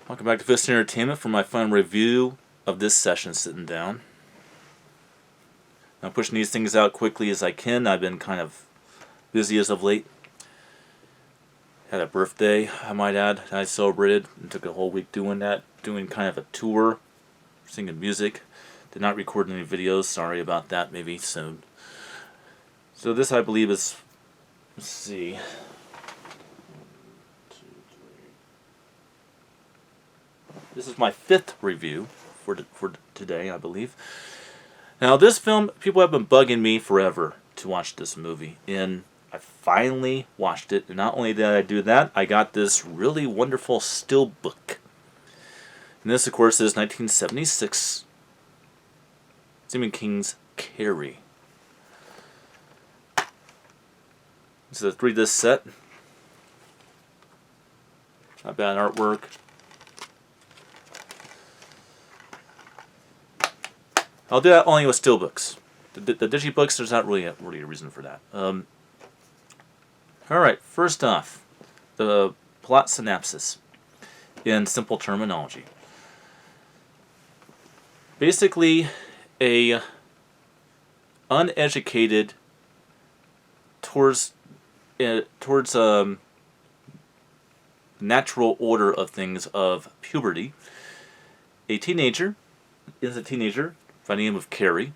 Welcome back to Fist Entertainment for my fun review of this session sitting down. I'm pushing these things out quickly as I can. I've been kind of busy as of late. Had a birthday, I might add, that I celebrated and took a whole week doing that. Doing kind of a tour, singing music. Did not record any videos, sorry about that, maybe soon. So this I believe is, let's see. This is my 5th review for today, I believe. Now, this film, people have been bugging me forever to watch this movie, and I finally watched it. And not only did I do that, I got this really wonderful steelbook. And this, of course, is 1976 Stephen King's Carrie. This is a 3-disc set. Not bad artwork. I'll do that only with steelbooks. The digibooks, there's not really a reason for that. Alright, first off, the plot synopsis in simple terminology. Basically, a uneducated towards natural order of things of puberty. A teenager is a teenager by the name of Carrie,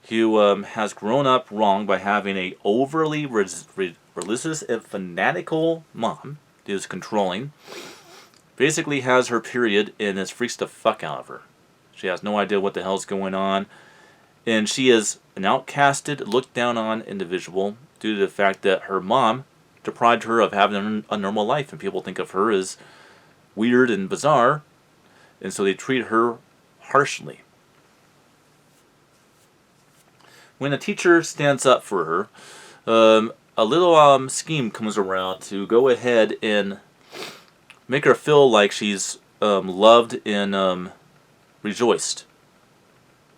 who has grown up wrong by having a overly religious and fanatical mom who is controlling. Basically has her period and it freaks the fuck out of her. She has no idea what the hell's going on, and she is an outcasted, looked down on individual due to the fact that her mom deprived her of having a normal life, and people think of her as weird and bizarre, and so they treat her harshly. When a teacher stands up for her, a little scheme comes around to go ahead and make her feel like she's loved and rejoiced,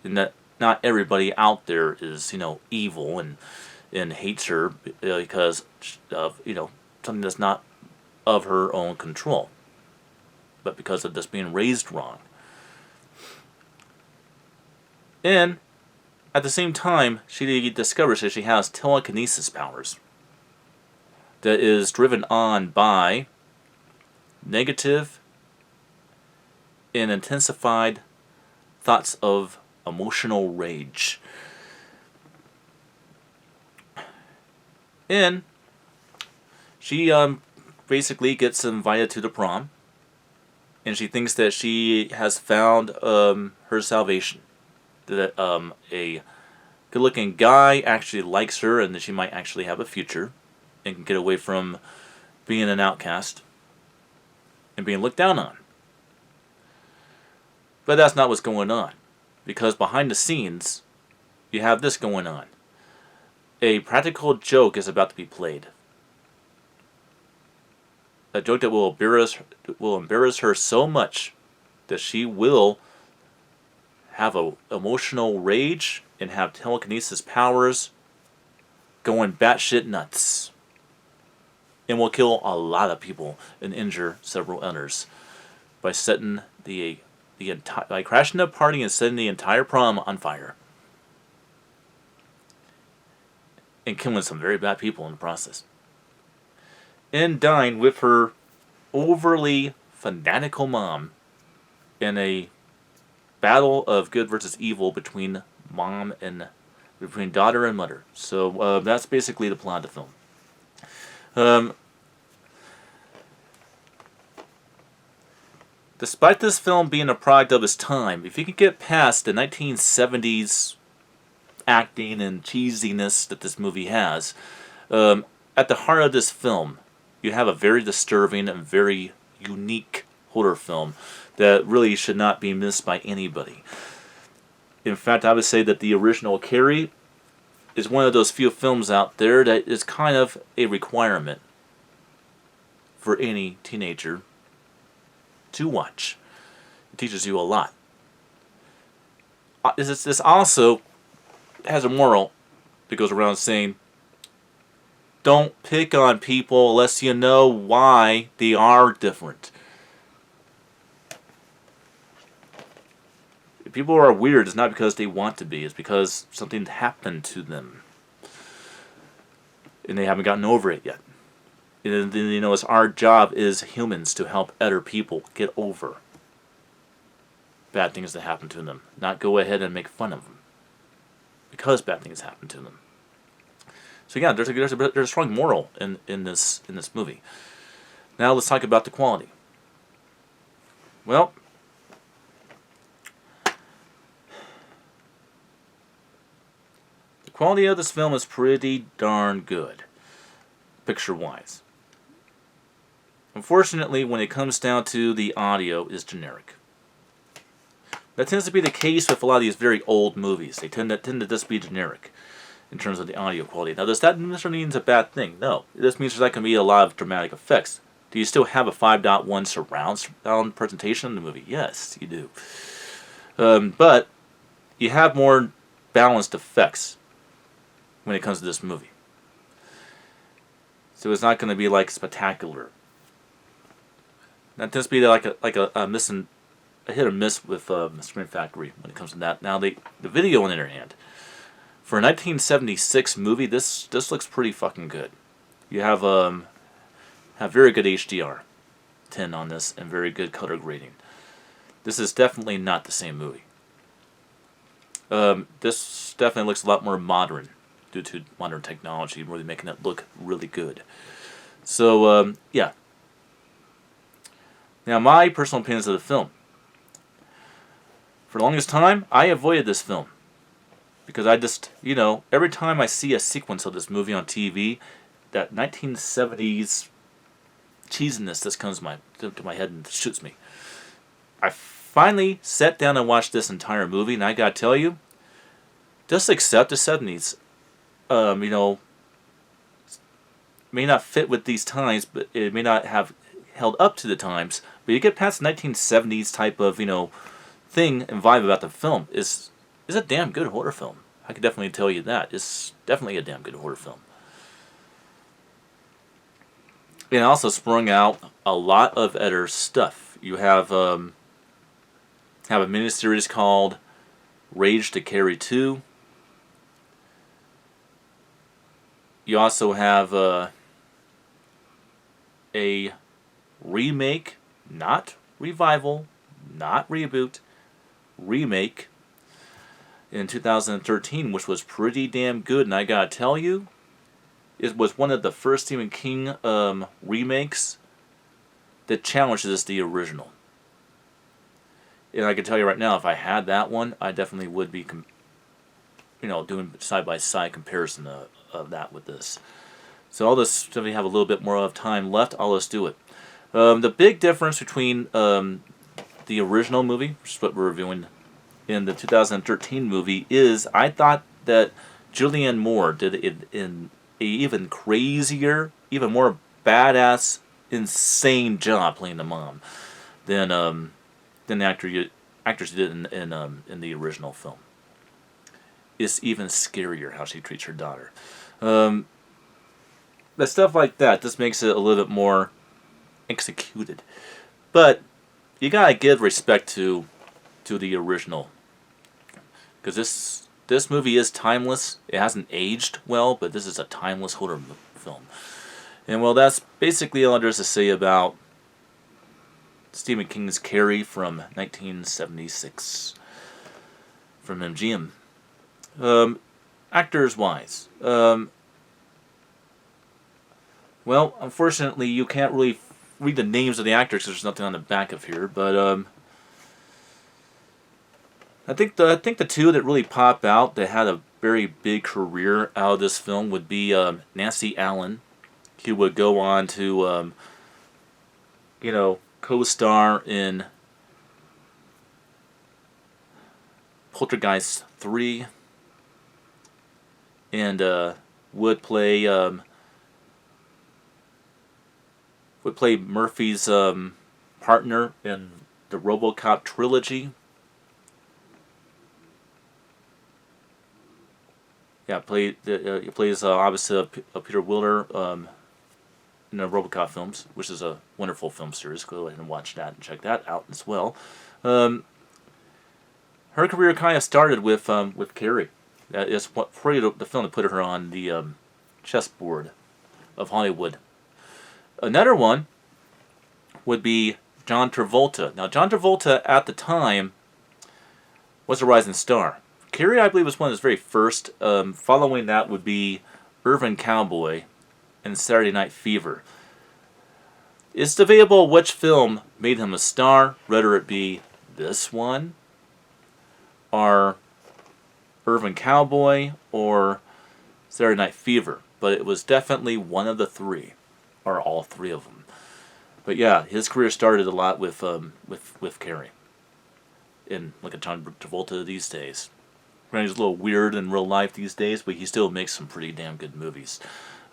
and that not everybody out there is, evil and hates her because of, something that's not of her own control, but because of just being raised wrong. And at the same time, she discovers that she has telekinesis powers that is driven on by negative and intensified thoughts of emotional rage. And she basically gets invited to the prom, and she thinks that she has found her salvation. That a good-looking guy actually likes her and that she might actually have a future and can get away from being an outcast and being looked down on. But that's not what's going on, because behind the scenes you have this going on. A practical joke is about to be played. A joke that will embarrass her so much that she will have a emotional rage and have telekinesis powers going batshit nuts, and will kill a lot of people and injure several others by setting by crashing the party and setting the entire prom on fire and killing some very bad people in the process, and dying with her overly fanatical mom in a battle of good versus evil between daughter and mother. So that's basically the plot of the film. Despite this film being a product of its time, if you can get past the 1970s acting and cheesiness that this movie has, at the heart of this film, you have a very disturbing and very unique horror film that really should not be missed by anybody. In fact, I would say that the original Carrie is one of those few films out there that is kind of a requirement for any teenager to watch. It teaches you a lot. This also has a moral that goes around saying, don't pick on people unless you know why they are different. people are weird is not because they want to be. It's because something happened to them. And they haven't gotten over it yet. And you know, it's our job as humans to help other people get over bad things that happen to them. Not go ahead and make fun of them. Because bad things happen to them. So yeah, there's a strong moral in this movie. Now let's talk about the quality. Well, the quality of this film is pretty darn good, picture-wise. Unfortunately, when it comes down to the audio, is generic. That tends to be the case with a lot of these very old movies. They tend to just be generic in terms of the audio quality. Now, does that necessarily mean it's a bad thing? No. It just means there's not going to be a lot of dramatic effects. Do you still have a 5.1 surround sound presentation in the movie? Yes, you do. But you have more balanced effects when it comes to this movie. So it's not going to be like spectacular. That tends to be like a hit or miss with Scream Factory when it comes to that. Now the video on the other hand, for a 1976 movie, this looks pretty fucking good. You have very good HDR 10 on this and very good color grading. This is definitely not the same movie. This definitely looks a lot more modern due to modern technology, really making it look really good. So yeah. Now my personal opinions of the film. For the longest time, I avoided this film. Because I just, you know, every time I see a sequence of this movie on TV, that 1970s cheesiness just comes to my head and shoots me. I finally sat down and watched this entire movie, and I gotta tell you, just accept the 70s. You know, may not fit with these times, but it may not have held up to the times. But you get past the 1970s type of, you know, thing and vibe about the film is a damn good horror film. I can definitely tell you that. It's definitely a damn good horror film. And also sprung out a lot of other stuff. You have a miniseries called Rage to Carrie 2. You also have a remake, not revival, not reboot, remake in 2013, which was pretty damn good. And I gotta tell you, it was one of the first Stephen King remakes that challenges the original. And I can tell you right now, if I had that one, I definitely would be, you know, doing side-by-side comparison of that with this. So I'll just simply have a little bit more of time left. I'll just do it. The big difference between the original movie, which is what we're reviewing, in the 2013 movie is I thought that Julianne Moore did it in a even crazier, even more badass, insane job playing the mom than the actress did in the original film. It's even scarier how she treats her daughter. But stuff like that just makes it a little bit more executed. But you gotta give respect to the original, because this movie is timeless. It hasn't aged well, but this is a timeless horror film. And well, that's basically all there is to say about Stephen King's Carrie from 1976 from MGM. Actors wise, well, unfortunately, you can't really read the names of the actors because there's nothing on the back of here. But I think the two that really pop out that had a very big career out of this film would be Nancy Allen, who would go on to you know, co-star in Poltergeist 3, and would play Murphy's partner in the RoboCop trilogy. Yeah, he plays opposite of Peter Wilder in the RoboCop films, which is a wonderful film series. Go ahead and watch that and check that out as well. Her her career kind of started with Carrie. That is what probably the film that put her on the chessboard of Hollywood. Another one would be John Travolta. Now, John Travolta at the time was a rising star. Carrie, I believe, was one of his very first. Following that would be Urban Cowboy and Saturday Night Fever. It's debatable which film made him a star, whether it be this one, or Urban Cowboy, or Saturday Night Fever. But it was definitely one of the three, or all three of them. But yeah, his career started a lot with Carrie. And look at John Travolta these days. He's a little weird in real life these days, but he still makes some pretty damn good movies.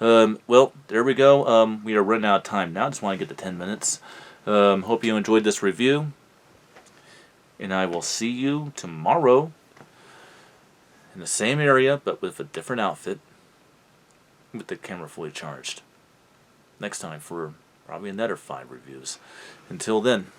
Well, there we go. We are running out of time now. Just want to get to 10 minutes. Hope you enjoyed this review. And I will see you tomorrow in the same area, but with a different outfit, with the camera fully charged. Next time for probably another 5 reviews. Until then.